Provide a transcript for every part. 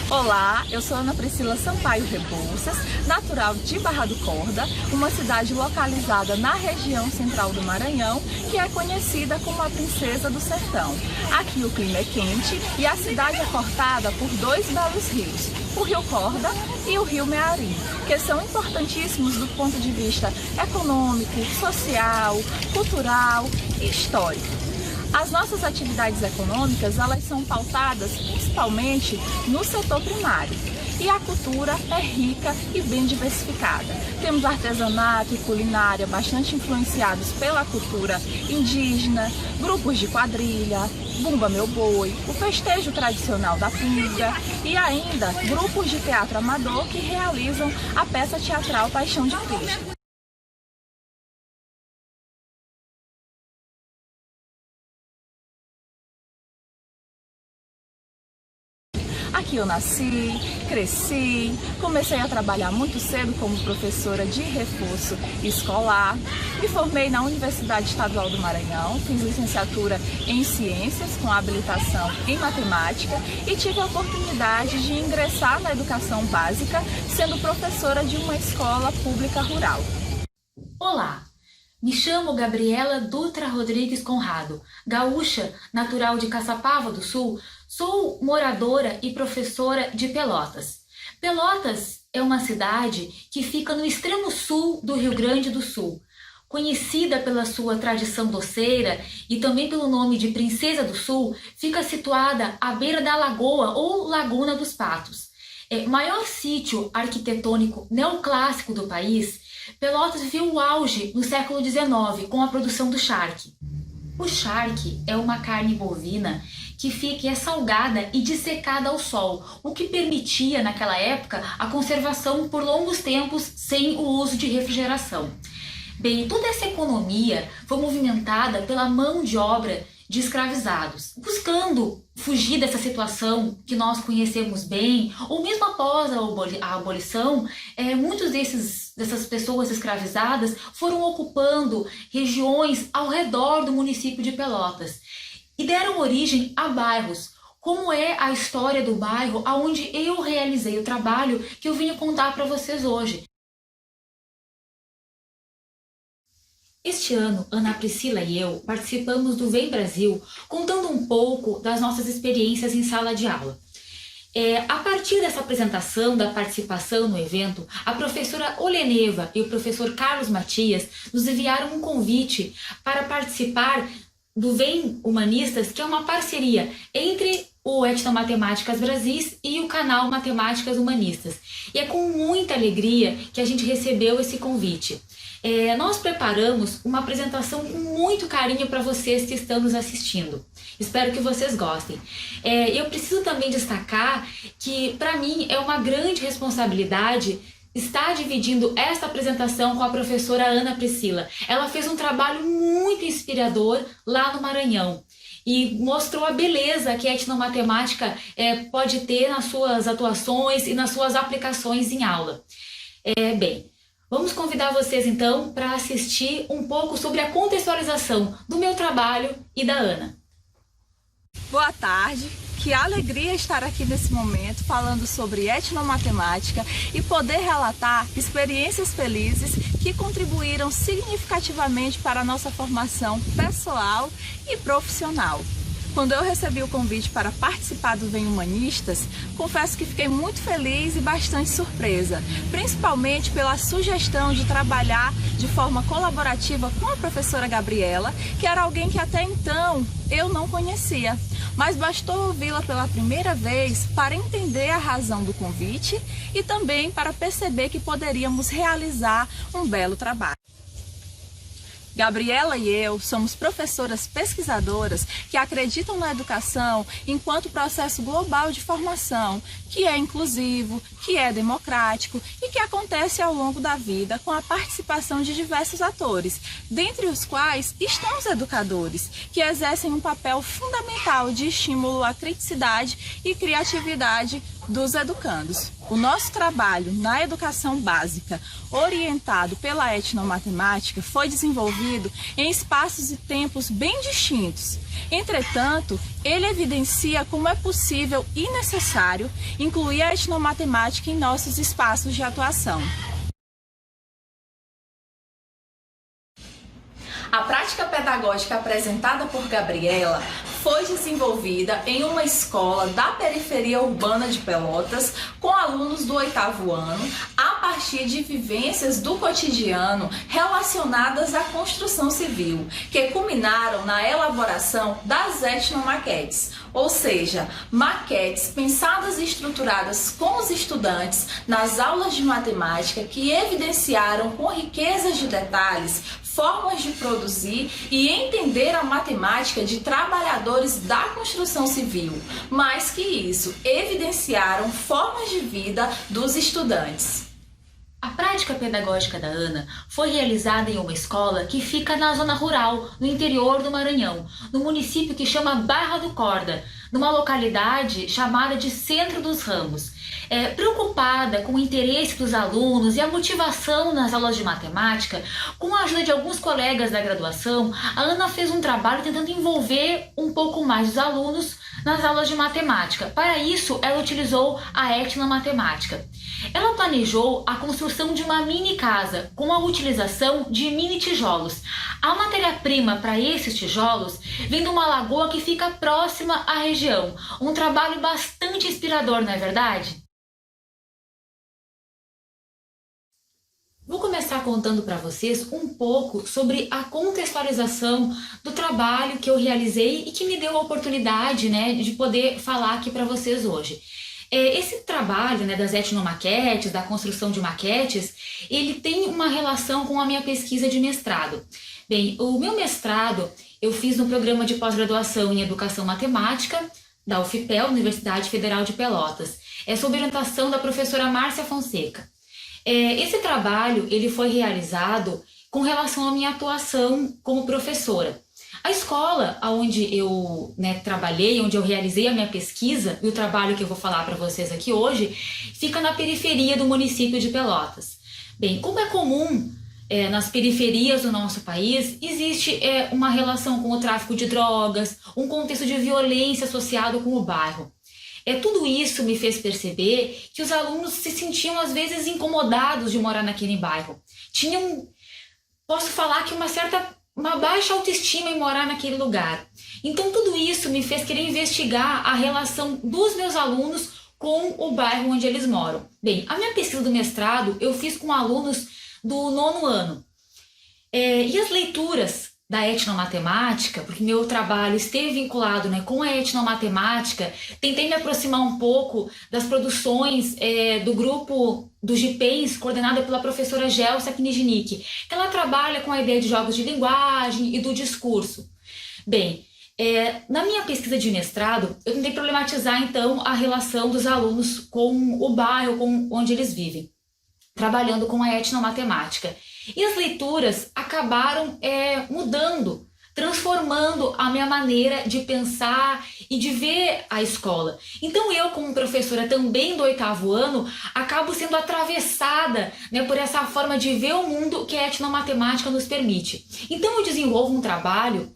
Olá, eu sou Ana Priscila Sampaio Rebouças, natural de Barra do Corda, uma cidade localizada na região central do Maranhão, que é conhecida como a Princesa do Sertão. Aqui o clima é quente e a cidade é cortada por dois belos rios, o Rio Corda e o Rio Mearim, que são importantíssimos do ponto de vista econômico, social, cultural e histórico. As nossas atividades econômicas, elas são pautadas principalmente no setor primário. E a cultura é rica e bem diversificada. Temos artesanato e culinária bastante influenciados pela cultura indígena, grupos de quadrilha, Bumba Meu Boi, o festejo tradicional da pinga e ainda grupos de teatro amador que realizam a peça teatral Paixão de Cristo. Aqui eu nasci, cresci, comecei a trabalhar muito cedo como professora de reforço escolar, me formei na Universidade Estadual do Maranhão, fiz licenciatura em Ciências com habilitação em Matemática e tive a oportunidade de ingressar na educação básica, sendo professora de uma escola pública rural. Olá! Me chamo Gabriela Dutra Rodrigues Conrado, gaúcha, natural de Caçapava do Sul, sou moradora e professora de Pelotas. Pelotas é uma cidade que fica no extremo sul do Rio Grande do Sul, conhecida pela sua tradição doceira e também pelo nome de Princesa do Sul, fica situada à beira da lagoa ou Laguna dos Patos. Maior sítio arquitetônico neoclássico do país, Pelotas viveu o auge no século XIX com a produção do charque. O charque é uma carne bovina que é salgada e dissecada ao sol, o que permitia naquela época a conservação por longos tempos sem o uso de refrigeração. Bem, toda essa economia foi movimentada pela mão de obra de escravizados, buscando fugir dessa situação que nós conhecemos bem, ou mesmo após a abolição, muitos dessas pessoas escravizadas foram ocupando regiões ao redor do município de Pelotas e deram origem a bairros, como é a história do bairro onde eu realizei o trabalho que eu vim contar para vocês hoje. Este ano, Ana Priscila e eu participamos do Vem Brasil, contando um pouco das nossas experiências em sala de aula. A partir dessa apresentação, da participação no evento, a professora Oleneva e o professor Carlos Matias nos enviaram um convite para participar do Vem Humanistas, que é uma parceria entre o Etnomatemáticas Brasis e o canal Matemáticas Humanistas. E é com muita alegria que a gente recebeu esse convite. Nós preparamos uma apresentação com muito carinho para vocês que estão nos assistindo. Espero que vocês gostem. Eu preciso também destacar que, para mim, é uma grande responsabilidade estar dividindo esta apresentação com a professora Ana Priscila. Ela fez um trabalho muito inspirador lá no Maranhão e mostrou a beleza que a etnomatemática pode ter nas suas atuações e nas suas aplicações em aula. Bem, vamos convidar vocês então para assistir um pouco sobre a contextualização do meu trabalho e da Ana. Boa tarde, que alegria estar aqui nesse momento falando sobre etnomatemática e poder relatar experiências felizes que contribuíram significativamente para a nossa formação pessoal e profissional. Quando eu recebi o convite para participar do Vem Humanistas, confesso que fiquei muito feliz e bastante surpresa, principalmente pela sugestão de trabalhar de forma colaborativa com a professora Gabriela, que era alguém que até então eu não conhecia, mas bastou ouvi-la pela primeira vez para entender a razão do convite e também para perceber que poderíamos realizar um belo trabalho. Gabriela e eu somos professoras pesquisadoras que acreditam na educação enquanto processo global de formação, que é inclusivo, que é democrático e que acontece ao longo da vida com a participação de diversos atores, dentre os quais estão os educadores, que exercem um papel fundamental de estímulo à criticidade e criatividade dos educandos. O nosso trabalho na educação básica, orientado pela etnomatemática, foi desenvolvido em espaços e tempos bem distintos. Entretanto, ele evidencia como é possível e necessário incluir a etnomatemática em nossos espaços de atuação. A prática pedagógica apresentada por Gabriela foi desenvolvida em uma escola da periferia urbana de Pelotas, com alunos do 8º ano, a partir de vivências do cotidiano relacionadas à construção civil, que culminaram na elaboração das etnomaquetes, ou seja, maquetes pensadas e estruturadas com os estudantes nas aulas de matemática, que evidenciaram com riquezas de detalhes formas de produzir e entender a matemática de trabalhadores da construção civil. Mais que isso, evidenciaram formas de vida dos estudantes. A prática pedagógica da Ana foi realizada em uma escola que fica na zona rural, no interior do Maranhão, no município que chama Barra do Corda, numa localidade chamada de Centro dos Ramos. Preocupada com o interesse dos alunos e a motivação nas aulas de matemática, com a ajuda de alguns colegas da graduação, a Ana fez um trabalho tentando envolver um pouco mais os alunos nas aulas de matemática. Para isso, ela utilizou a etnomatemática. Ela planejou a construção de uma mini casa com a utilização de mini tijolos. A matéria-prima para esses tijolos vem de uma lagoa que fica próxima à região. Um trabalho bastante inspirador, não é verdade? Vou começar contando para vocês um pouco sobre a contextualização do trabalho que eu realizei e que me deu a oportunidade, de poder falar aqui para vocês hoje. Esse trabalho, das etnomaquetes, da construção de maquetes, ele tem uma relação com a minha pesquisa de mestrado. Bem, o meu mestrado eu fiz no programa de pós-graduação em Educação Matemática da UFPEL, Universidade Federal de Pelotas. É sob orientação da professora Márcia Fonseca. Esse trabalho ele foi realizado com relação à minha atuação como professora. A escola onde eu trabalhei, onde eu realizei a minha pesquisa e o trabalho que eu vou falar para vocês aqui hoje, fica na periferia do município de Pelotas. Bem, como é comum nas periferias do nosso país, existe uma relação com o tráfico de drogas, um contexto de violência associado com o bairro. Tudo isso me fez perceber que os alunos se sentiam às vezes incomodados de morar naquele bairro. Posso falar que uma baixa autoestima em morar naquele lugar. Então tudo isso me fez querer investigar a relação dos meus alunos com o bairro onde eles moram. Bem, a minha pesquisa do mestrado eu fiz com alunos do 9º ano. E as leituras da etnomatemática, porque meu trabalho esteve vinculado com a etnomatemática, tentei me aproximar um pouco das produções do grupo do GIPENS, coordenada pela professora Gelsa Knijnik, que ela trabalha com a ideia de jogos de linguagem e do discurso. Bem, na minha pesquisa de mestrado, eu tentei problematizar então a relação dos alunos com o bairro onde eles vivem, trabalhando com a etnomatemática. E as leituras acabaram mudando, transformando a minha maneira de pensar e de ver a escola. Então eu, como professora também do 8º ano, acabo sendo atravessada por essa forma de ver o mundo que a etnomatemática nos permite. Então eu desenvolvo um trabalho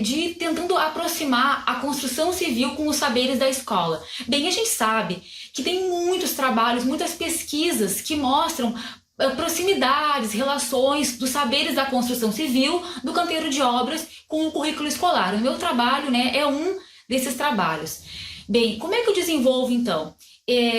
de tentando aproximar a construção civil com os saberes da escola. Bem, a gente sabe que tem muitos trabalhos, muitas pesquisas que mostram proximidades, relações dos saberes da construção civil, do canteiro de obras com o currículo escolar. O meu trabalho é um desses trabalhos. Bem, como é que eu desenvolvo então?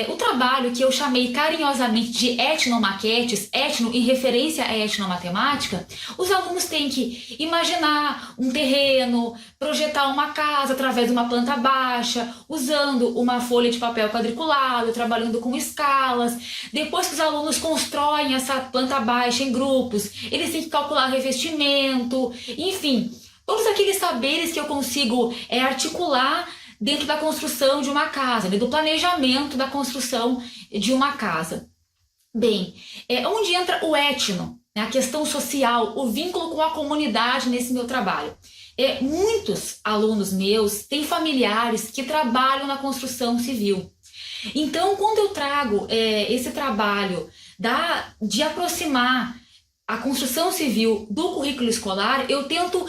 O trabalho que eu chamei carinhosamente de etnomaquetes, etno em referência à etnomatemática, os alunos têm que imaginar um terreno, projetar uma casa através de uma planta baixa, usando uma folha de papel quadriculado, trabalhando com escalas. Depois que os alunos constroem essa planta baixa em grupos, eles têm que calcular revestimento, enfim, todos aqueles saberes que eu consigo articular dentro da construção de uma casa, do planejamento da construção de uma casa. Bem, onde entra o etno, a questão social, o vínculo com a comunidade nesse meu trabalho. Muitos alunos meus têm familiares que trabalham na construção civil. Então, quando eu trago esse trabalho de aproximar a construção civil do currículo escolar, eu tento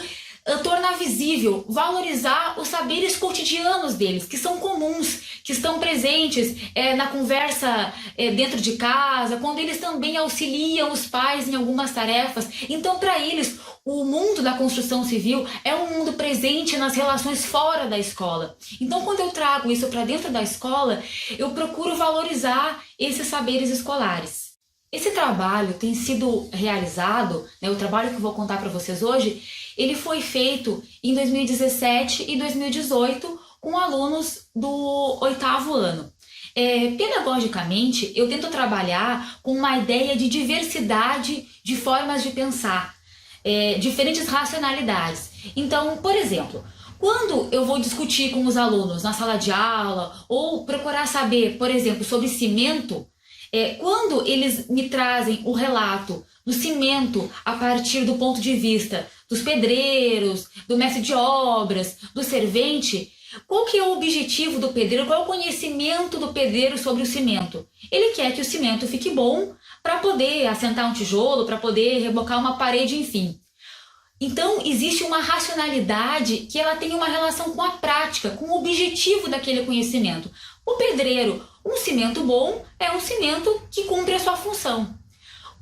tornar visível, valorizar os saberes cotidianos deles, que são comuns, que estão presentes na conversa dentro de casa, quando eles também auxiliam os pais em algumas tarefas. Então, para eles, o mundo da construção civil é um mundo presente nas relações fora da escola. Então, quando eu trago isso para dentro da escola, eu procuro valorizar esses saberes escolares. Esse trabalho tem sido realizado, o trabalho que eu vou contar para vocês hoje, ele foi feito em 2017 e 2018 com alunos do 8º ano. Pedagogicamente, eu tento trabalhar com uma ideia de diversidade de formas de pensar, diferentes racionalidades. Então, por exemplo, quando eu vou discutir com os alunos na sala de aula ou procurar saber, por exemplo, sobre cimento, quando eles me trazem o relato do cimento a partir do ponto de vista dos pedreiros, do mestre de obras, do servente, qual que é o objetivo do pedreiro, qual é o conhecimento do pedreiro sobre o cimento? Ele quer que o cimento fique bom para poder assentar um tijolo, para poder rebocar uma parede, enfim. Então, existe uma racionalidade que ela tem uma relação com a prática, com o objetivo daquele conhecimento. O pedreiro, um cimento bom é um cimento que cumpre a sua função.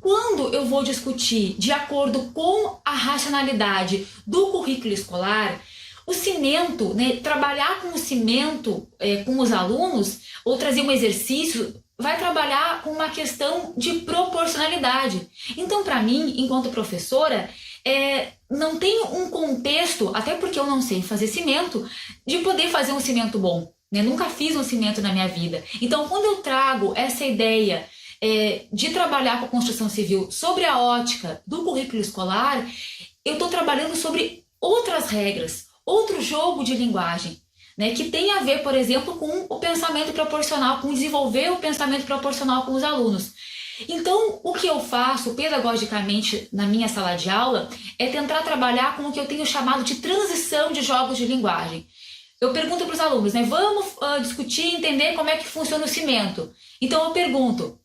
Quando eu vou discutir de acordo com a racionalidade do currículo escolar, o cimento, trabalhar com o cimento com os alunos, ou trazer um exercício, vai trabalhar com uma questão de proporcionalidade. Então, para mim, enquanto professora, não tem um contexto, até porque eu não sei fazer cimento, de poder fazer um cimento bom. Nunca fiz um cimento na minha vida. Então, quando eu trago essa ideia de trabalhar com a construção civil sobre a ótica do currículo escolar, eu estou trabalhando sobre outras regras, outro jogo de linguagem, que tem a ver, por exemplo, com o pensamento proporcional, com desenvolver o pensamento proporcional com os alunos. Então, o que eu faço pedagogicamente na minha sala de aula é tentar trabalhar com o que eu tenho chamado de transição de jogos de linguagem. Eu pergunto para os alunos, vamos discutir, entender como é que funciona o cimento. Então, eu pergunto,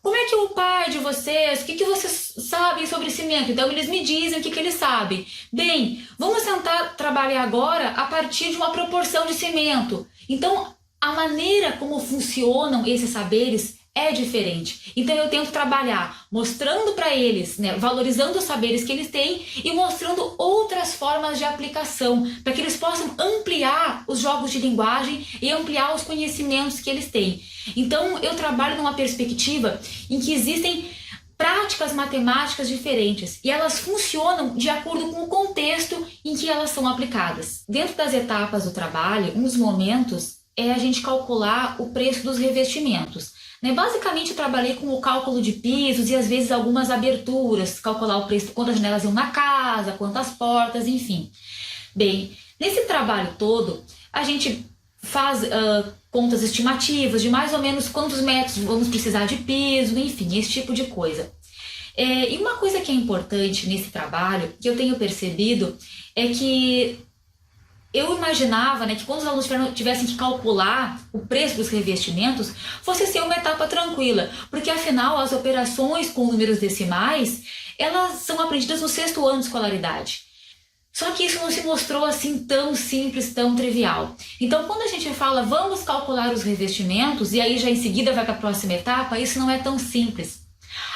como é que o pai de vocês, o que vocês sabem sobre cimento? Então, eles me dizem o que eles sabem. Bem, vamos tentar trabalhar agora a partir de uma proporção de cimento. Então, a maneira como funcionam esses saberes é diferente. Então, eu tento trabalhar mostrando para eles, valorizando os saberes que eles têm e mostrando outras formas de aplicação, para que eles possam ampliar os jogos de linguagem e ampliar os conhecimentos que eles têm. Então, eu trabalho numa perspectiva em que existem práticas matemáticas diferentes e elas funcionam de acordo com o contexto em que elas são aplicadas. Dentro das etapas do trabalho, um dos momentos é a gente calcular o preço dos revestimentos. Basicamente, eu trabalhei com o cálculo de pisos e às vezes algumas aberturas, calcular o preço, quantas janelas iam na casa, quantas portas, enfim. Bem, nesse trabalho todo, a gente faz contas estimativas de mais ou menos quantos metros vamos precisar de piso, enfim, esse tipo de coisa. E uma coisa que é importante nesse trabalho, que eu tenho percebido, é que eu imaginava que quando os alunos tivessem que calcular o preço dos revestimentos, fosse ser uma etapa tranquila, porque afinal as operações com números decimais, elas são aprendidas no 6º ano de escolaridade. Só que isso não se mostrou assim tão simples, tão trivial. Então, quando a gente fala vamos calcular os revestimentos e aí já em seguida vai para a próxima etapa, isso não é tão simples.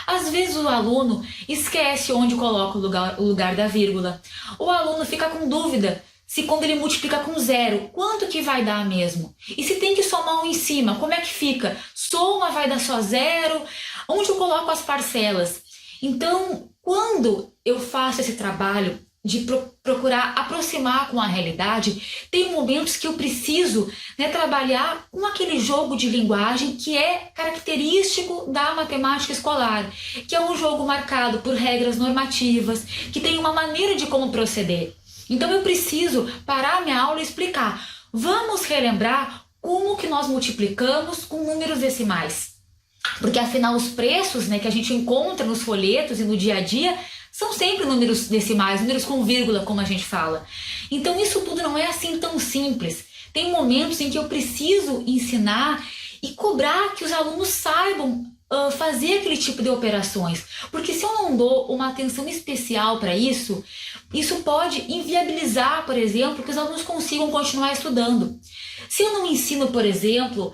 Às vezes o aluno esquece onde coloca o lugar da vírgula. O aluno fica com dúvida se quando ele multiplica com 0, quanto que vai dar mesmo? E se tem que somar um em cima, como é que fica? Soma, vai dar só 0? Onde eu coloco as parcelas? Então, quando eu faço esse trabalho de procurar aproximar com a realidade, tem momentos que eu preciso trabalhar com aquele jogo de linguagem que é característico da matemática escolar, que é um jogo marcado por regras normativas, que tem uma maneira de como proceder. Então eu preciso parar a minha aula e explicar. Vamos relembrar como que nós multiplicamos com números decimais. Porque afinal os preços que a gente encontra nos folhetos e no dia a dia são sempre números decimais, números com vírgula, como a gente fala. Então isso tudo não é assim tão simples. Tem momentos em que eu preciso ensinar e cobrar que os alunos saibam fazer aquele tipo de operações, porque se eu não dou uma atenção especial para isso, isso pode inviabilizar, por exemplo, que os alunos consigam continuar estudando. Se eu não ensino, por exemplo,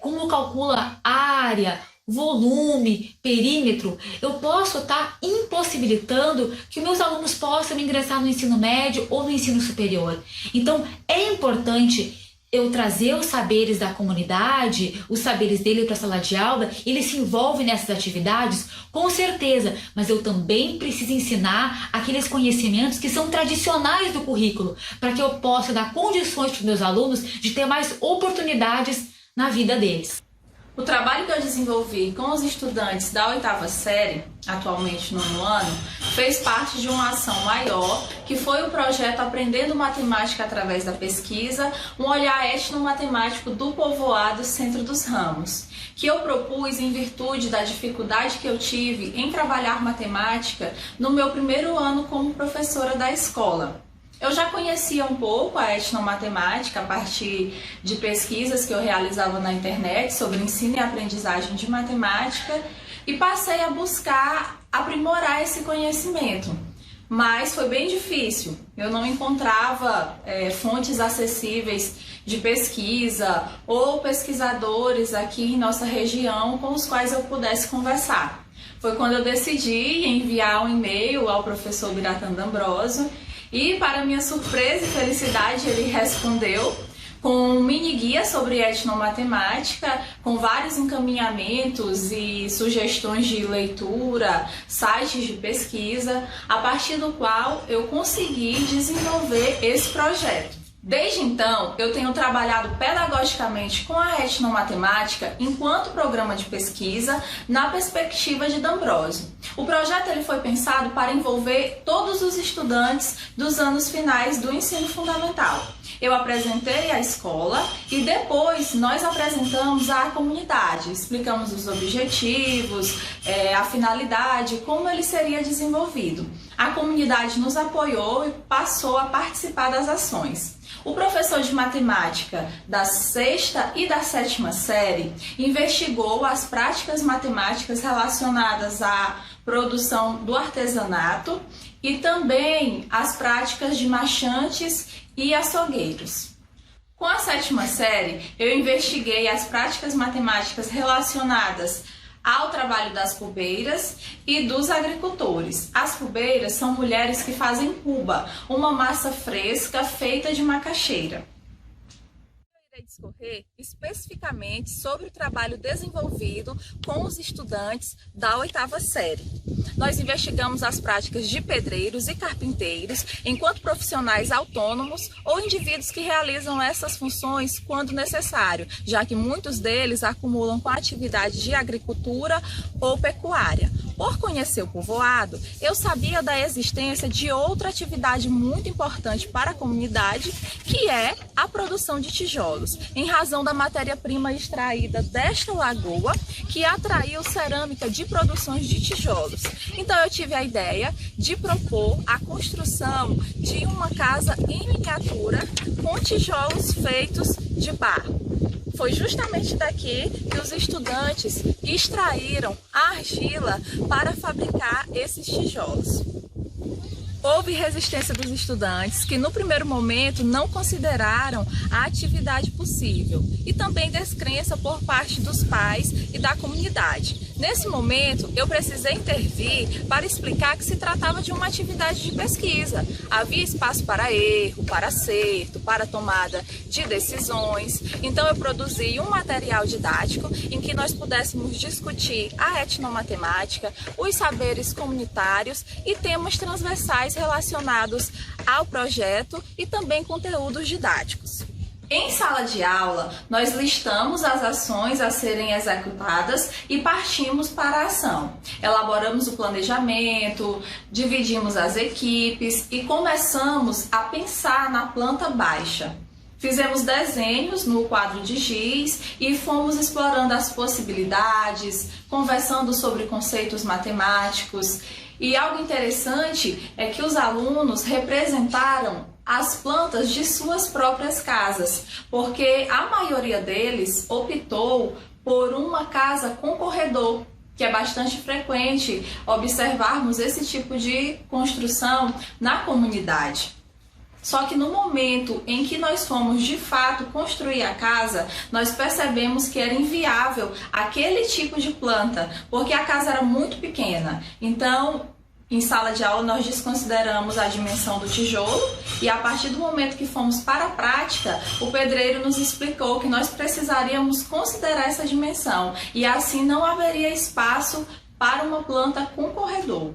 como calcula área, volume, perímetro, eu posso estar impossibilitando que meus alunos possam ingressar no ensino médio ou no ensino superior. Então, é importante eu trazer os saberes da comunidade, os saberes dele para a sala de aula, ele se envolve nessas atividades, com certeza, mas eu também preciso ensinar aqueles conhecimentos que são tradicionais do currículo, para que eu possa dar condições para os meus alunos de ter mais oportunidades na vida deles. O trabalho que eu desenvolvi com os estudantes da 8ª série, atualmente no 9º ano, fez parte de uma ação maior, que foi o projeto Aprendendo Matemática através da Pesquisa, um olhar etnomatemático do povoado Centro dos Ramos, que eu propus em virtude da dificuldade que eu tive em trabalhar matemática no meu primeiro ano como professora da escola. Eu já conhecia um pouco a etnomatemática a partir de pesquisas que eu realizava na internet sobre ensino e aprendizagem de matemática e passei a buscar aprimorar esse conhecimento. Mas foi bem difícil, eu não encontrava fontes acessíveis de pesquisa ou pesquisadores aqui em nossa região com os quais eu pudesse conversar. Foi quando eu decidi enviar um e-mail ao professor Biratã D'Ambrosio. E, para minha surpresa e felicidade, ele respondeu com um mini guia sobre etnomatemática, com vários encaminhamentos e sugestões de leitura, sites de pesquisa, a partir do qual eu consegui desenvolver esse projeto. Desde então, eu tenho trabalhado pedagogicamente com a etnomatemática enquanto programa de pesquisa na perspectiva de D'Ambrosio. O projeto ele foi pensado para envolver todos os estudantes dos anos finais do ensino fundamental. Eu apresentei a escola e depois nós apresentamos à comunidade, explicamos os objetivos, a finalidade, como ele seria desenvolvido. A comunidade nos apoiou e passou a participar das ações. O professor de matemática da 6ª e da 7ª série investigou as práticas matemáticas relacionadas à produção do artesanato e também as práticas de marchantes e açougueiros. Com a 7ª série, eu investiguei as práticas matemáticas relacionadas ao trabalho das pubeiras e dos agricultores. As pubeiras são mulheres que fazem puba, uma massa fresca feita de macaxeira. Eu irei discorrer especificamente sobre o trabalho desenvolvido com os estudantes da 8ª série. Nós investigamos as práticas de pedreiros e carpinteiros enquanto profissionais autônomos ou indivíduos que realizam essas funções quando necessário, já que muitos deles acumulam com a atividade de agricultura ou pecuária. Por conhecer o povoado, eu sabia da existência de outra atividade muito importante para a comunidade, que é a produção de tijolos, em razão da matéria-prima extraída desta lagoa, que atraiu cerâmica de produções de tijolos. Então eu tive a ideia de propor a construção de uma casa em miniatura com tijolos feitos de barro. Foi justamente daqui que os estudantes extraíram a argila para fabricar esses tijolos. Houve resistência dos estudantes que no primeiro momento não consideraram a atividade possível e também descrença por parte dos pais e da comunidade. Nesse momento, eu precisei intervir para explicar que se tratava de uma atividade de pesquisa. Havia espaço para erro, para acerto, para tomada de decisões. Então eu produzi um material didático em que nós pudéssemos discutir a etnomatemática, os saberes comunitários e temas transversais relacionados ao projeto e também conteúdos didáticos. Em sala de aula, nós listamos as ações a serem executadas e partimos para a ação. Elaboramos o planejamento, dividimos as equipes e começamos a pensar na planta baixa. Fizemos desenhos no quadro de giz e fomos explorando as possibilidades, conversando sobre conceitos matemáticos. E algo interessante é que os alunos representaram as plantas de suas próprias casas, porque a maioria deles optou por uma casa com corredor, que é bastante frequente observarmos esse tipo de construção na comunidade. Só que no momento em que nós fomos de fato construir a casa, nós percebemos que era inviável aquele tipo de planta, porque a casa era muito pequena. Então, em sala de aula, nós desconsideramos a dimensão do tijolo e a partir do momento que fomos para a prática, o pedreiro nos explicou que nós precisaríamos considerar essa dimensão e assim não haveria espaço para uma planta com corredor.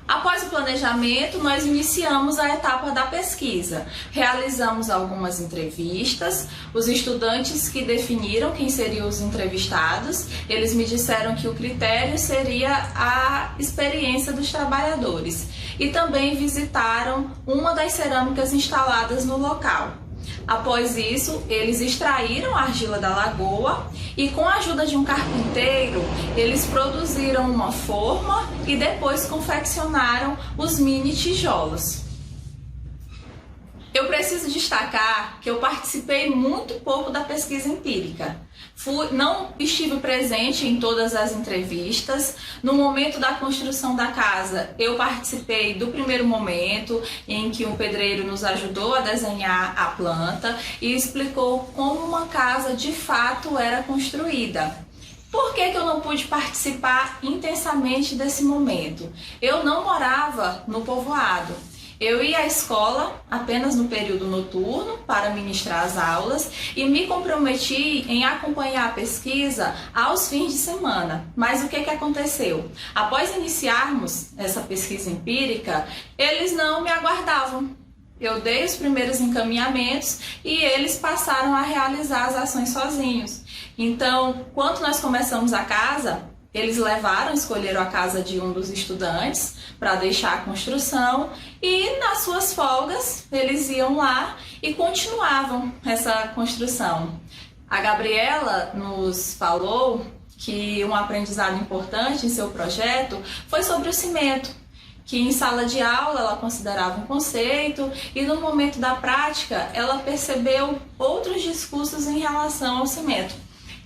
Após o planejamento, nós iniciamos a etapa da pesquisa. Realizamos algumas entrevistas, os estudantes que definiram quem seriam os entrevistados, eles me disseram que o critério seria a experiência dos trabalhadores e também visitaram uma das cerâmicas instaladas no local. Após isso, eles extraíram a argila da lagoa e com a ajuda de um carpinteiro, eles produziram uma forma e depois confeccionaram os mini tijolos. Eu preciso destacar que eu participei muito pouco da pesquisa empírica. Não estive presente em todas as entrevistas. No momento da construção da casa, eu participei do primeiro momento em que um pedreiro nos ajudou a desenhar a planta e explicou como uma casa de fato era construída. Por que eu não pude participar intensamente desse momento? Eu não morava no povoado. Eu ia à escola apenas no período noturno para ministrar as aulas e me comprometi em acompanhar a pesquisa aos fins de semana. Mas o que aconteceu? Após iniciarmos essa pesquisa empírica, eles não me aguardavam. Eu dei os primeiros encaminhamentos e eles passaram a realizar as ações sozinhos. Então, quando nós começamos a casa, eles escolheram a casa de um dos estudantes para deixar a construção e nas suas folgas eles iam lá e continuavam essa construção. A Gabriela nos falou que um aprendizado importante em seu projeto foi sobre o cimento, que em sala de aula ela considerava um conceito e no momento da prática ela percebeu outros discursos em relação ao cimento.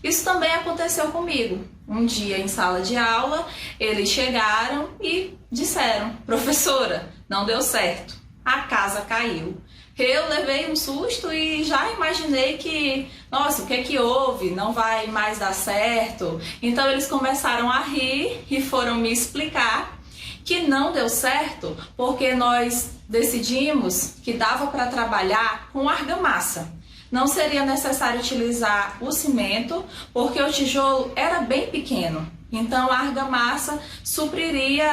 Isso também aconteceu comigo. Um dia em sala de aula, eles chegaram e disseram: professora, não deu certo, a casa caiu. Eu levei um susto e já imaginei que, nossa, o que é que houve? Não vai mais dar certo. Então eles começaram a rir e foram me explicar que não deu certo porque nós decidimos que dava para trabalhar com argamassa. Não seria necessário utilizar o cimento, porque o tijolo era bem pequeno. Então a argamassa supriria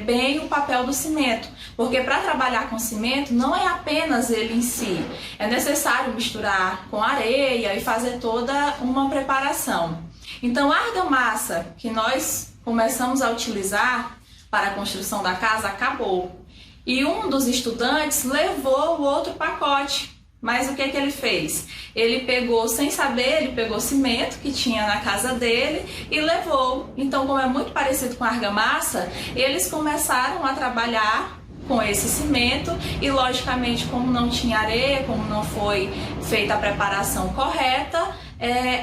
bem o papel do cimento, porque para trabalhar com cimento não é apenas ele em si, é necessário misturar com areia e fazer toda uma preparação. Então a argamassa que nós começamos a utilizar para a construção da casa acabou. E um dos estudantes levou o outro pacote. Mas o que ele fez? Ele pegou, sem saber, ele pegou cimento que tinha na casa dele e levou. Então, como é muito parecido com a argamassa, eles começaram a trabalhar com esse cimento e, logicamente, como não tinha areia, como não foi feita a preparação correta,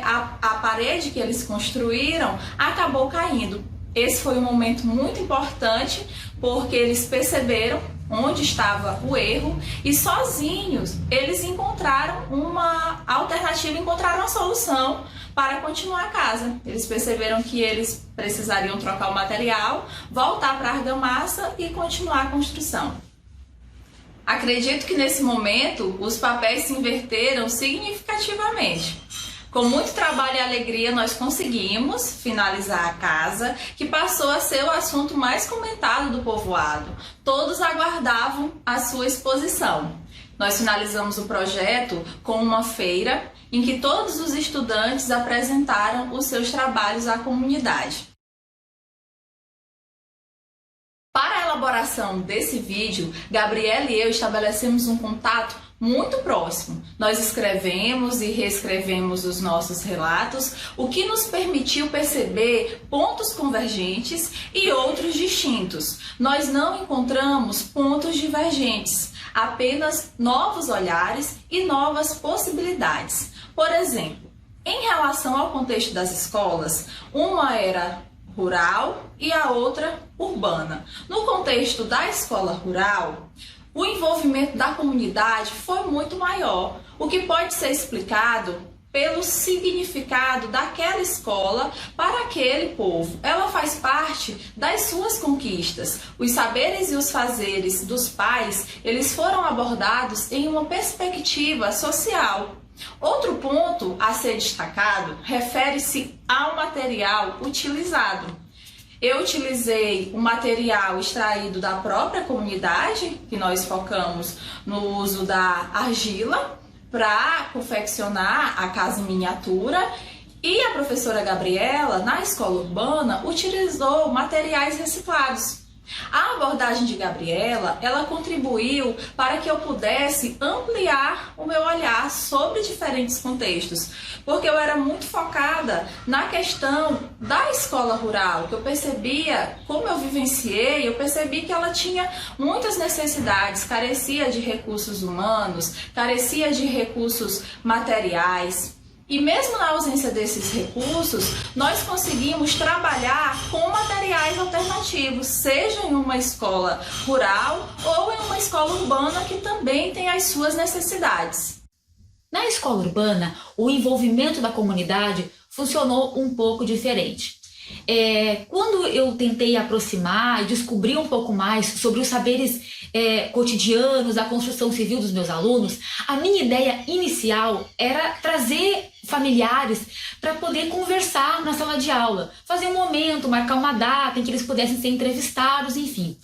a parede que eles construíram acabou caindo. Esse foi um momento muito importante porque eles perceberam onde estava o erro e sozinhos eles encontraram uma alternativa, encontraram uma solução para continuar a casa. Eles perceberam que eles precisariam trocar o material, voltar para a argamassa e continuar a construção. Acredito que nesse momento os papéis se inverteram significativamente. Com muito trabalho e alegria, nós conseguimos finalizar a casa, que passou a ser o assunto mais comentado do povoado. Todos aguardavam a sua exposição. Nós finalizamos o projeto com uma feira em que todos os estudantes apresentaram os seus trabalhos à comunidade. Para a elaboração desse vídeo, Gabriela e eu estabelecemos um contato muito próximo. Nós escrevemos e reescrevemos os nossos relatos, o que nos permitiu perceber pontos convergentes e outros distintos. Nós não encontramos pontos divergentes, apenas novos olhares e novas possibilidades. Por exemplo, em relação ao contexto das escolas, uma era rural e a outra urbana. No contexto da escola rural, o envolvimento da comunidade foi muito maior, o que pode ser explicado pelo significado daquela escola para aquele povo. Ela faz parte das suas conquistas. Os saberes e os fazeres dos pais, eles foram abordados em uma perspectiva social. Outro ponto a ser destacado refere-se ao material utilizado. Eu utilizei um material extraído da própria comunidade, que nós focamos no uso da argila para confeccionar a casa em miniatura, e a professora Gabriela, na escola urbana, utilizou materiais reciclados. A abordagem de Gabriela, ela contribuiu para que eu pudesse ampliar o meu olhar sobre diferentes contextos, porque eu era muito focada na questão da escola rural, que eu percebia, como eu vivenciei, eu percebi que ela tinha muitas necessidades, carecia de recursos humanos, carecia de recursos materiais. E mesmo na ausência desses recursos, nós conseguimos trabalhar com materiais alternativos, seja em uma escola rural ou em uma escola urbana que também tem as suas necessidades. Na escola urbana, o envolvimento da comunidade funcionou um pouco diferente. Quando eu tentei aproximar e descobrir um pouco mais sobre os saberes cotidianos da construção civil dos meus alunos, a minha ideia inicial era trazer familiares para poder conversar na sala de aula, fazer um momento, marcar uma data em que eles pudessem ser entrevistados, enfim.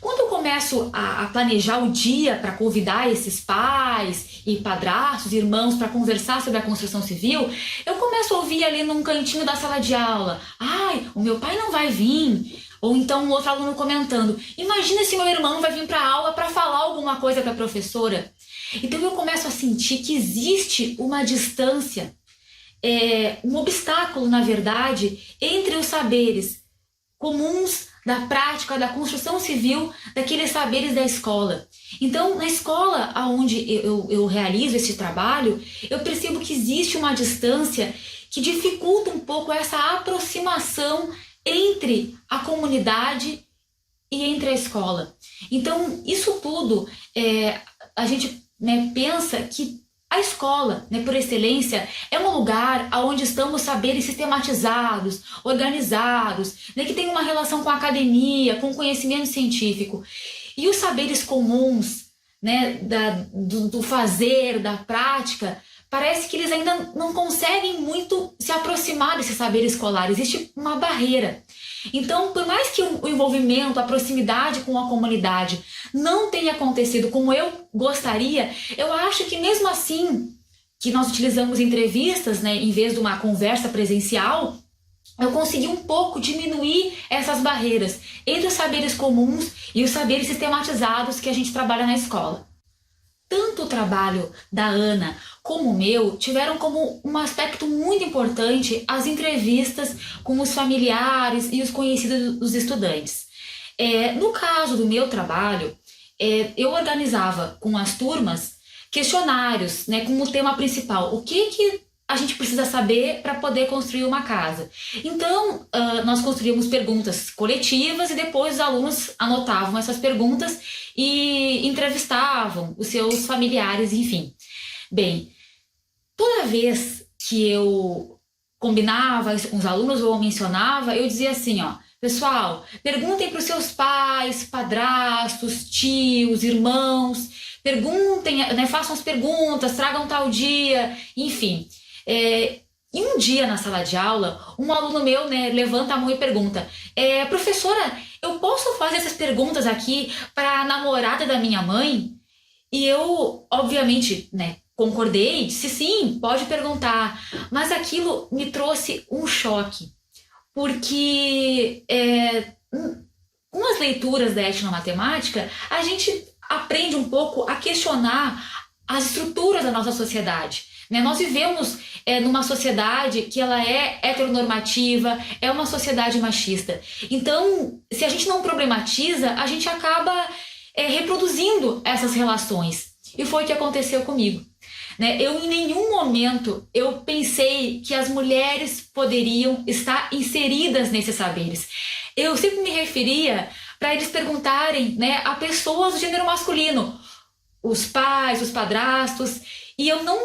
Quando eu começo a planejar o dia para convidar esses pais e padrastos, irmãos para conversar sobre a construção civil, eu começo a ouvir ali num cantinho da sala de aula: ai, o meu pai não vai vir. Ou então um outro aluno comentando: imagina se meu irmão vai vir para a aula para falar alguma coisa para a professora. Então eu começo a sentir que existe uma distância, um obstáculo, na verdade, entre os saberes comuns da prática da construção civil, daqueles saberes da escola. Então, na escola onde eu realizo esse trabalho, eu percebo que existe uma distância que dificulta um pouco essa aproximação entre a comunidade e entre a escola. Então, isso tudo, a gente pensa que a escola, por excelência, é um lugar onde estão os saberes sistematizados, organizados, que tem uma relação com a academia, com o conhecimento científico. E os saberes comuns, do fazer, da prática, parece que eles ainda não conseguem muito se aproximar desse saber escolar. Existe uma barreira. Então, por mais que o envolvimento, a proximidade com a comunidade não tenha acontecido como eu gostaria, eu acho que mesmo assim, que nós utilizamos entrevistas, em vez de uma conversa presencial, eu consegui um pouco diminuir essas barreiras entre os saberes comuns e os saberes sistematizados que a gente trabalha na escola. Tanto o trabalho da Ana como o meu tiveram como um aspecto muito importante as entrevistas com os familiares e os conhecidos dos estudantes. No caso do meu trabalho, eu organizava com as turmas questionários, como tema principal: o que a gente precisa saber para poder construir uma casa. Então, nós construíamos perguntas coletivas e depois os alunos anotavam essas perguntas e entrevistavam os seus familiares, enfim. Bem, toda vez que eu combinava isso com os alunos ou mencionava, eu dizia assim, pessoal, perguntem para os seus pais, padrastos, tios, irmãos, perguntem, façam as perguntas, tragam tal dia, enfim. E um dia na sala de aula, um aluno meu levanta a mão e pergunta: professora, eu posso fazer essas perguntas aqui para a namorada da minha mãe? E eu, obviamente, concordei, disse sim, pode perguntar. Mas aquilo me trouxe um choque, porque com as leituras da etnomatemática, a gente aprende um pouco a questionar as estruturas da nossa sociedade. Né? Nós vivemos numa sociedade que ela é heteronormativa, é uma sociedade machista. Então, se a gente não problematiza, a gente acaba reproduzindo essas relações. E foi o que aconteceu comigo. Né? Eu, em nenhum momento, eu pensei que as mulheres poderiam estar inseridas nesses saberes. Eu sempre me referia para eles perguntarem, né, a pessoas do gênero masculino, os pais, os padrastos, e eu não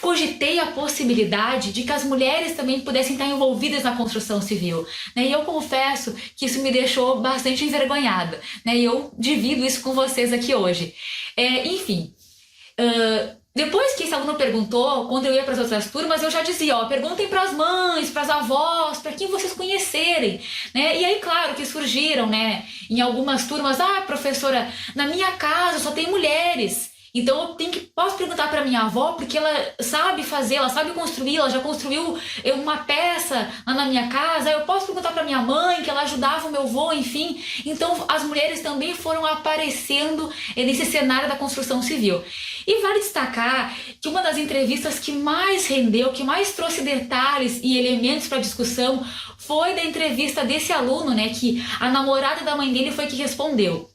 cogitei a possibilidade de que as mulheres também pudessem estar envolvidas na construção civil. Né? E eu confesso que isso me deixou bastante envergonhada. Né? E eu divido isso com vocês aqui hoje. Enfim, depois que esse aluno perguntou, quando eu ia para as outras turmas, eu já dizia, perguntem para as mães, para as avós, para quem vocês conhecerem. Né? E aí, claro, que surgiram, né, em algumas turmas, professora, na minha casa só tem mulheres. Então eu posso perguntar para minha avó, porque ela sabe fazer, ela sabe construir, ela já construiu uma peça lá na minha casa. Eu posso perguntar para minha mãe, que ela ajudava o meu avô, enfim. Então as mulheres também foram aparecendo nesse cenário da construção civil. E vale destacar que uma das entrevistas que mais rendeu, que mais trouxe detalhes e elementos para a discussão, foi da entrevista desse aluno, né, que a namorada da mãe dele foi que respondeu.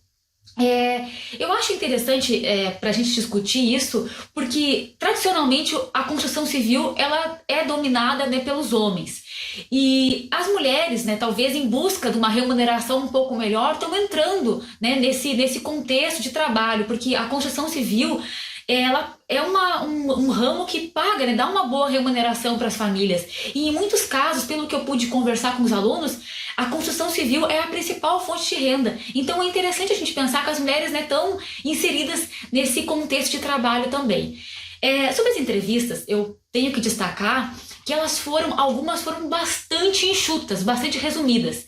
Eu acho interessante para a gente discutir isso, porque tradicionalmente a construção civil ela é dominada, né, pelos homens. E as mulheres, né, talvez em busca de uma remuneração um pouco melhor, estão entrando, né, nesse contexto de trabalho, porque a construção civil ela é um ramo que paga, né, dá uma boa remuneração para as famílias. E em muitos casos, pelo que eu pude conversar com os alunos, a construção civil é a principal fonte de renda. Então é interessante a gente pensar que as mulheres, né, estão inseridas nesse contexto de trabalho também. Sobre as entrevistas, eu tenho que destacar que algumas foram bastante enxutas, bastante resumidas.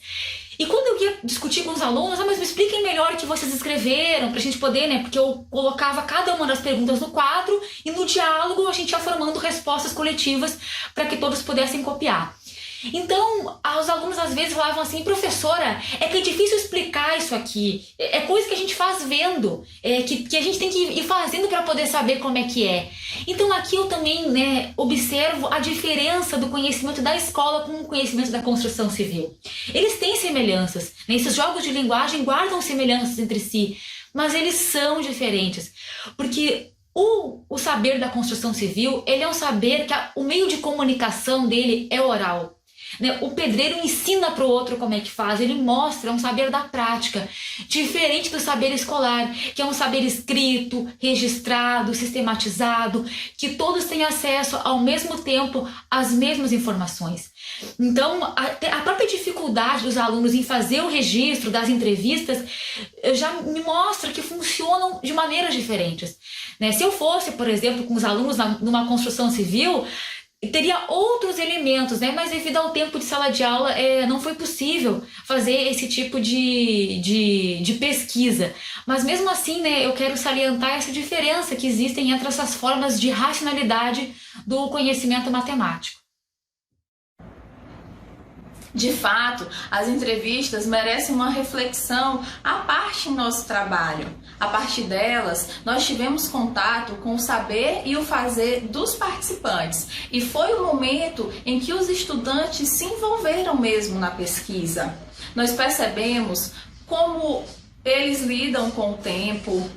E quando eu ia discutir com os alunos, mas me expliquem melhor o que vocês escreveram, pra gente poder, né, porque eu colocava cada uma das perguntas no quadro e no diálogo a gente ia formando respostas coletivas para que todos pudessem copiar. Então, os alunos às vezes falavam assim, professora, que é difícil explicar isso aqui, é coisa que a gente faz vendo, que a gente tem que ir fazendo para poder saber como é que é. Então aqui eu também, né, observo a diferença do conhecimento da escola com o conhecimento da construção civil. Eles têm semelhanças, né? Esses jogos de linguagem guardam semelhanças entre si, mas eles são diferentes, porque o saber da construção civil, ele é um saber que o meio de comunicação dele é oral. O pedreiro ensina para o outro como é que faz, ele mostra um saber da prática, diferente do saber escolar, que é um saber escrito, registrado, sistematizado, que todos têm acesso ao mesmo tempo às mesmas informações. Então, a própria dificuldade dos alunos em fazer o registro das entrevistas já me mostra que funcionam de maneiras diferentes. Se eu fosse, por exemplo, com os alunos numa construção civil, teria outros elementos, né? Mas devido ao tempo de sala de aula não foi possível fazer esse tipo de pesquisa. Mas mesmo assim, né, eu quero salientar essa diferença que existem entre essas formas de racionalidade do conhecimento matemático. De fato, as entrevistas merecem uma reflexão à parte em nosso trabalho. A partir delas, nós tivemos contato com o saber e o fazer dos participantes. E foi o momento em que os estudantes se envolveram mesmo na pesquisa. Nós percebemos como eles lidam com o tempo,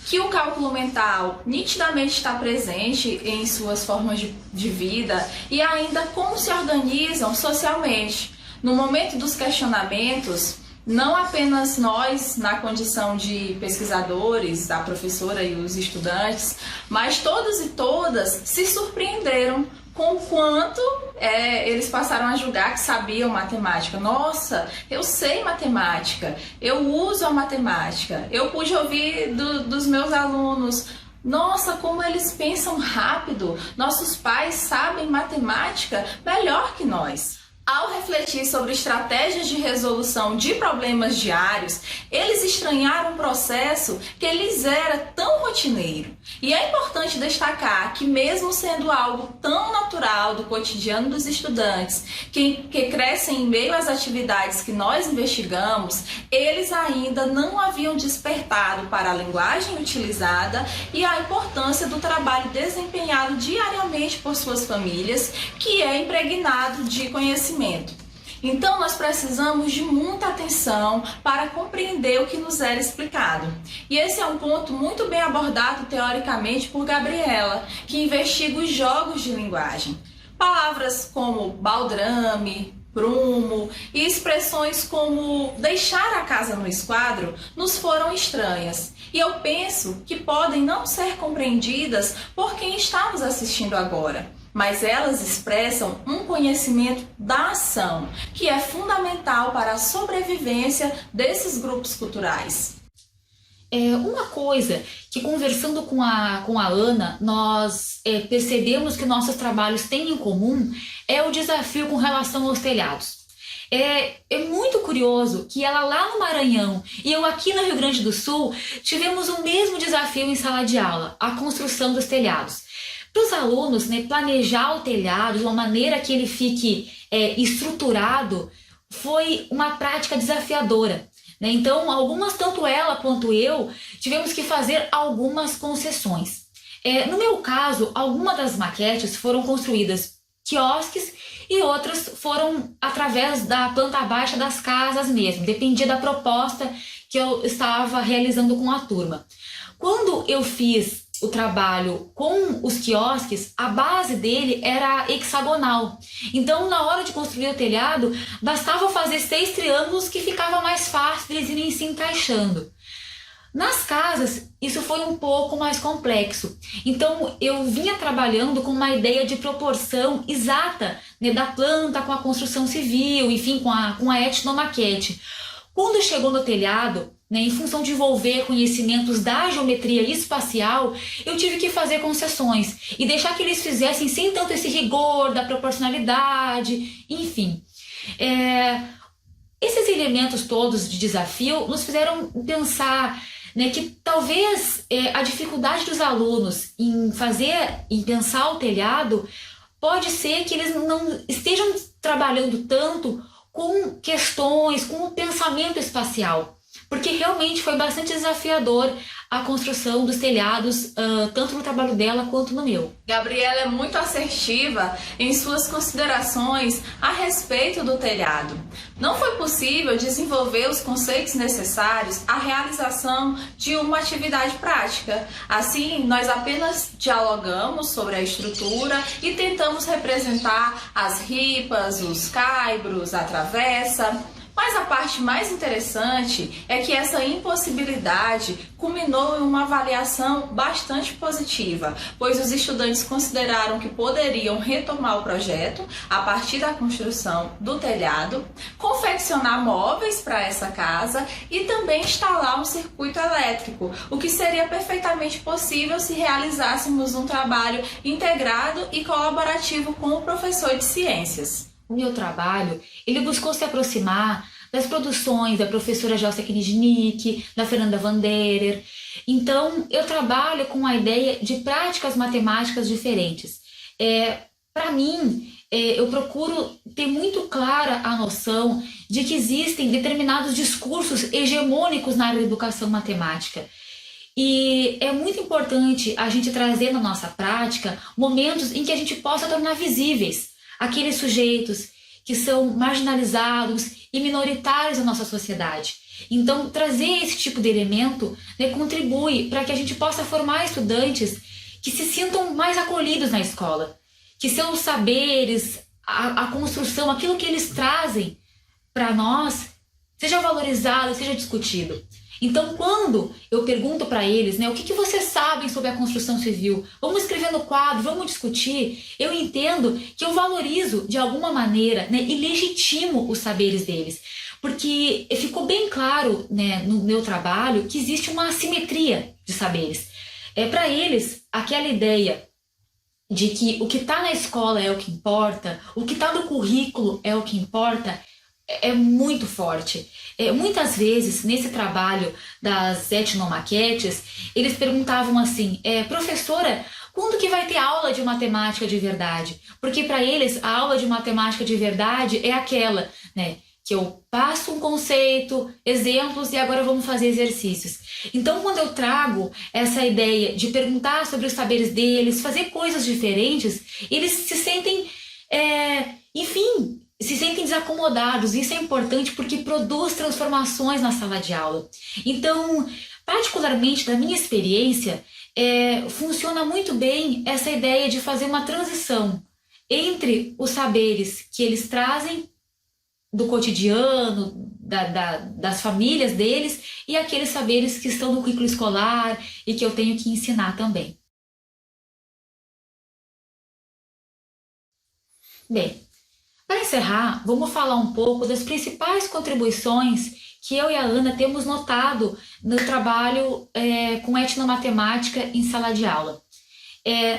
que o cálculo mental nitidamente está presente em suas formas de vida e ainda como se organizam socialmente. No momento dos questionamentos, não apenas nós, na condição de pesquisadores, a professora e os estudantes, mas todos e todas se surpreenderam com o quanto eles passaram a julgar que sabiam matemática. Nossa, eu sei matemática, eu uso a matemática, eu pude ouvir dos meus alunos, nossa, como eles pensam rápido, nossos pais sabem matemática melhor que nós. Ao refletir sobre estratégias de resolução de problemas diários, eles estranharam um processo que lhes era tão rotineiro. E é importante destacar que, mesmo sendo algo tão natural do cotidiano dos estudantes, que crescem em meio às atividades que nós investigamos, eles ainda não haviam despertado para a linguagem utilizada e a importância do trabalho desempenhado diariamente por suas famílias, que é impregnado de conhecimento. Então, nós precisamos de muita atenção para compreender o que nos era explicado. E esse é um ponto muito bem abordado teoricamente por Gabriela, que investiga os jogos de linguagem. Palavras como baldrame, prumo e expressões como deixar a casa no esquadro nos foram estranhas. E eu penso que podem não ser compreendidas por quem está nos assistindo agora, mas elas expressam um conhecimento da ação, que é fundamental para a sobrevivência desses grupos culturais. Uma coisa que, conversando com a Ana, nós percebemos que nossos trabalhos têm em comum é o desafio com relação aos telhados. É muito curioso que ela lá no Maranhão e eu aqui no Rio Grande do Sul tivemos o mesmo desafio em sala de aula, a construção dos telhados. Para os alunos, planejar o telhado de uma maneira que ele fique estruturado foi uma prática desafiadora. Então, tanto ela quanto eu, tivemos que fazer algumas concessões. No meu caso, algumas das maquetes foram construídas quiosques e outras foram através da planta baixa das casas mesmo, dependia da proposta que eu estava realizando com a turma. Quando eu fiz o trabalho com os quiosques, a base dele era hexagonal. Então, na hora de construir o telhado, bastava fazer 6 triângulos que ficava mais fácil eles irem se encaixando. Nas casas, isso foi um pouco mais complexo. Então, eu vinha trabalhando com uma ideia de proporção exata, da planta com a construção civil, enfim, com a etnomaquete. Quando chegou no telhado, em função de envolver conhecimentos da geometria espacial, eu tive que fazer concessões e deixar que eles fizessem sem tanto esse rigor da proporcionalidade, enfim. Esses elementos todos de desafio nos fizeram pensar que talvez a dificuldade dos alunos em pensar o telhado pode ser que eles não estejam trabalhando tanto com questões, com o pensamento espacial, porque realmente foi bastante desafiador a construção dos telhados, tanto no trabalho dela quanto no meu. Gabriela é muito assertiva em suas considerações a respeito do telhado. Não foi possível desenvolver os conceitos necessários à realização de uma atividade prática. Assim, nós apenas dialogamos sobre a estrutura e tentamos representar as ripas, os caibros, a travessa. Mas a parte mais interessante é que essa impossibilidade culminou em uma avaliação bastante positiva, pois os estudantes consideraram que poderiam retomar o projeto a partir da construção do telhado, confeccionar móveis para essa casa e também instalar um circuito elétrico, o que seria perfeitamente possível se realizássemos um trabalho integrado e colaborativo com o professor de ciências. O meu trabalho, ele buscou se aproximar das produções da professora Gelsia Kniznik, da Fernanda Vanderer. Então, eu trabalho com a ideia de práticas matemáticas diferentes. Para mim, eu procuro ter muito clara a noção de que existem determinados discursos hegemônicos na área da educação matemática. E é muito importante a gente trazer na nossa prática momentos em que a gente possa tornar visíveis aqueles sujeitos que são marginalizados e minoritários na nossa sociedade. Então, trazer esse tipo de elemento contribui para que a gente possa formar estudantes que se sintam mais acolhidos na escola, que seus saberes, a construção, aquilo que eles trazem para nós, seja valorizado, seja discutido. Então, quando eu pergunto para eles, o que vocês sabem sobre a construção civil? Vamos escrever no quadro, vamos discutir. Eu entendo que eu valorizo de alguma maneira, e legitimo os saberes deles. Porque ficou bem claro, no meu trabalho que existe uma assimetria de saberes. Para eles, aquela ideia de que o que está na escola é o que importa, o que está no currículo é o que importa, é muito forte. Muitas vezes, nesse trabalho das etnomaquetes, eles perguntavam assim, professora, quando que vai ter aula de matemática de verdade? Porque para eles, a aula de matemática de verdade é aquela, né, que eu passo um conceito, exemplos e agora vamos fazer exercícios. Então, quando eu trago essa ideia de perguntar sobre os saberes deles, fazer coisas diferentes, eles se sentem, se sentem desacomodados. Isso é importante porque produz transformações na sala de aula. Então, particularmente da minha experiência, funciona muito bem essa ideia de fazer uma transição entre os saberes que eles trazem do cotidiano, das famílias deles, e aqueles saberes que estão no currículo escolar e que eu tenho que ensinar também. Bem, para encerrar, vamos falar um pouco das principais contribuições que eu e a Ana temos notado no trabalho com etnomatemática em sala de aula.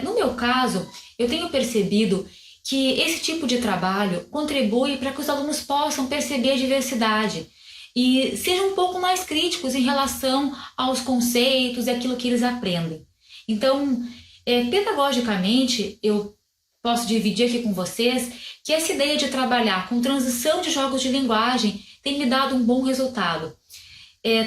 No meu caso, eu tenho percebido que esse tipo de trabalho contribui para que os alunos possam perceber a diversidade e sejam um pouco mais críticos em relação aos conceitos e aquilo que eles aprendem. Então, pedagogicamente, eu posso dividir aqui com vocês que essa ideia de trabalhar com transição de jogos de linguagem tem me dado um bom resultado.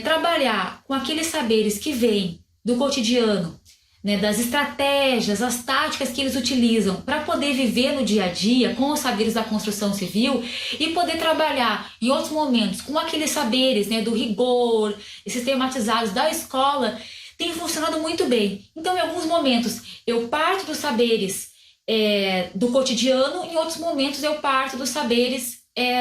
Trabalhar com aqueles saberes que vêm do cotidiano, né, das estratégias, as táticas que eles utilizam para poder viver no dia a dia com os saberes da construção civil e poder trabalhar em outros momentos com aqueles saberes, né, do rigor sistematizados da escola, tem funcionado muito bem. Então, em alguns momentos, eu parto dos saberes do cotidiano, em outros momentos eu parto dos saberes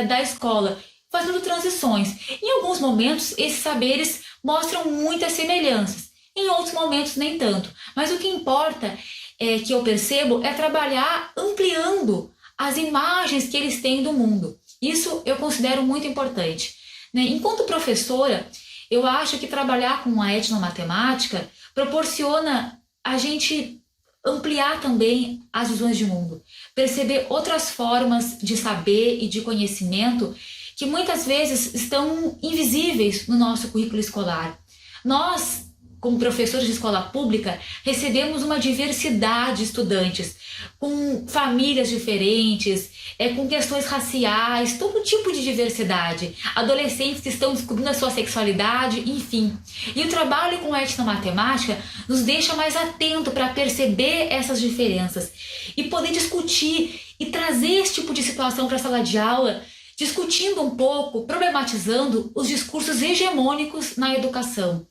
da escola, fazendo transições. Em alguns momentos, esses saberes mostram muitas semelhanças. Em outros momentos, nem tanto. Mas o que importa, que eu percebo, é trabalhar ampliando as imagens que eles têm do mundo. Isso eu considero muito importante. Enquanto professora, eu acho que trabalhar com a etnomatemática proporciona a gente ampliar também as visões de mundo. Perceber outras formas de saber e de conhecimento que muitas vezes estão invisíveis no nosso currículo escolar. Nós, como professores de escola pública, recebemos uma diversidade de estudantes, com famílias diferentes, com questões raciais, todo tipo de diversidade, adolescentes que estão descobrindo a sua sexualidade, enfim. E o trabalho com a etnomatemática nos deixa mais atento para perceber essas diferenças e poder discutir e trazer esse tipo de situação para a sala de aula, discutindo um pouco, problematizando os discursos hegemônicos na educação.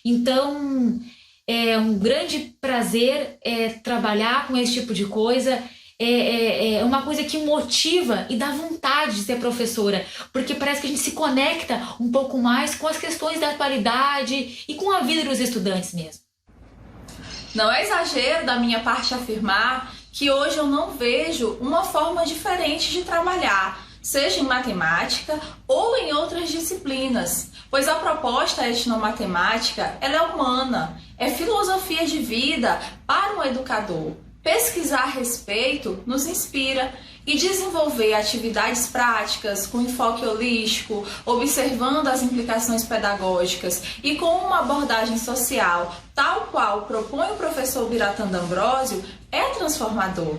Então, é um grande prazer trabalhar com esse tipo de coisa, é uma coisa que motiva e dá vontade de ser professora, porque parece que a gente se conecta um pouco mais com as questões da atualidade e com a vida dos estudantes mesmo. Não é exagero da minha parte afirmar que hoje eu não vejo uma forma diferente de trabalhar, seja em matemática ou em outras disciplinas, pois a proposta etnomatemática ela é humana, é filosofia de vida para um educador. Pesquisar a respeito nos inspira e desenvolver atividades práticas com enfoque holístico, observando as implicações pedagógicas e com uma abordagem social, tal qual propõe o professor Biratã D'Ambrosio, é transformador.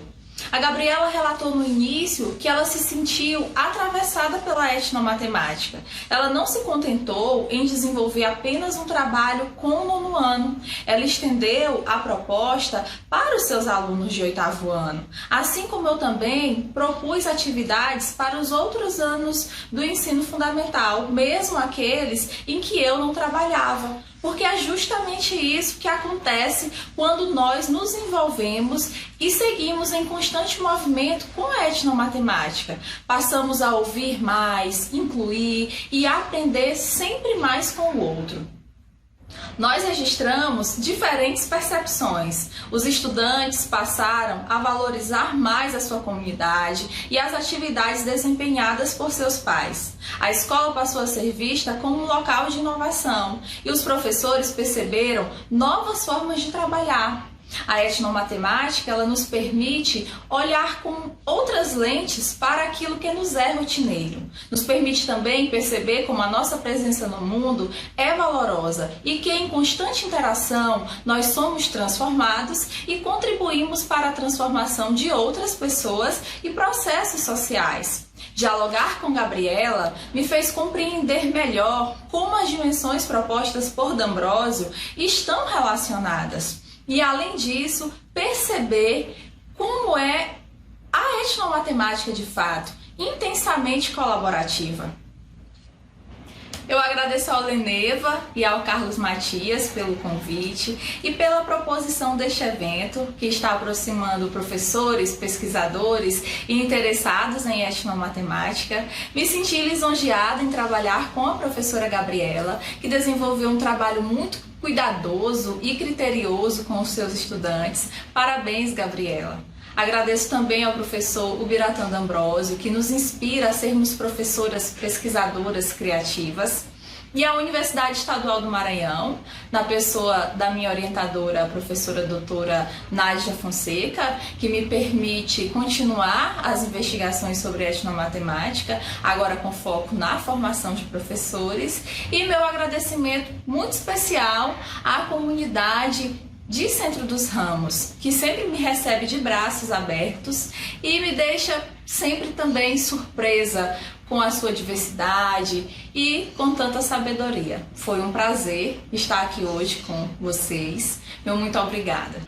A Gabriela relatou no início que ela se sentiu atravessada pela etnomatemática. Ela não se contentou em desenvolver apenas um trabalho com o 9º ano. Ela estendeu a proposta para os seus alunos de 8º ano. Assim como eu também propus atividades para os outros anos do ensino fundamental, mesmo aqueles em que eu não trabalhava. Porque é justamente isso que acontece quando nós nos envolvemos e seguimos em constante movimento com a etnomatemática. Passamos a ouvir mais, incluir e aprender sempre mais com o outro. Nós registramos diferentes percepções. Os estudantes passaram a valorizar mais a sua comunidade e as atividades desempenhadas por seus pais. A escola passou a ser vista como um local de inovação e os professores perceberam novas formas de trabalhar. A etnomatemática, ela nos permite olhar com outras lentes para aquilo que nos é rotineiro. Nos permite também perceber como a nossa presença no mundo é valorosa e que em constante interação nós somos transformados e contribuímos para a transformação de outras pessoas e processos sociais. Dialogar com Gabriela me fez compreender melhor como as dimensões propostas por D'Ambrosio estão relacionadas. E, além disso, perceber como é a etnomatemática de fato, intensamente colaborativa. Eu agradeço ao Leneva e ao Carlos Matias pelo convite e pela proposição deste evento, que está aproximando professores, pesquisadores e interessados em etnomatemática. Me senti lisonjeada em trabalhar com a professora Gabriela, que desenvolveu um trabalho muito cuidadoso e criterioso com os seus estudantes. Parabéns, Gabriela! Agradeço também ao professor Ubiratã D'Ambrosio, que nos inspira a sermos professoras pesquisadoras criativas, e à Universidade Estadual do Maranhão, na pessoa da minha orientadora, a professora doutora Nádia Fonseca, que me permite continuar as investigações sobre etnomatemática, agora com foco na formação de professores, e meu agradecimento muito especial à comunidade de Centro dos Ramos, que sempre me recebe de braços abertos e me deixa sempre também surpresa com a sua diversidade e com tanta sabedoria. Foi um prazer estar aqui hoje com vocês. Meu muito obrigada.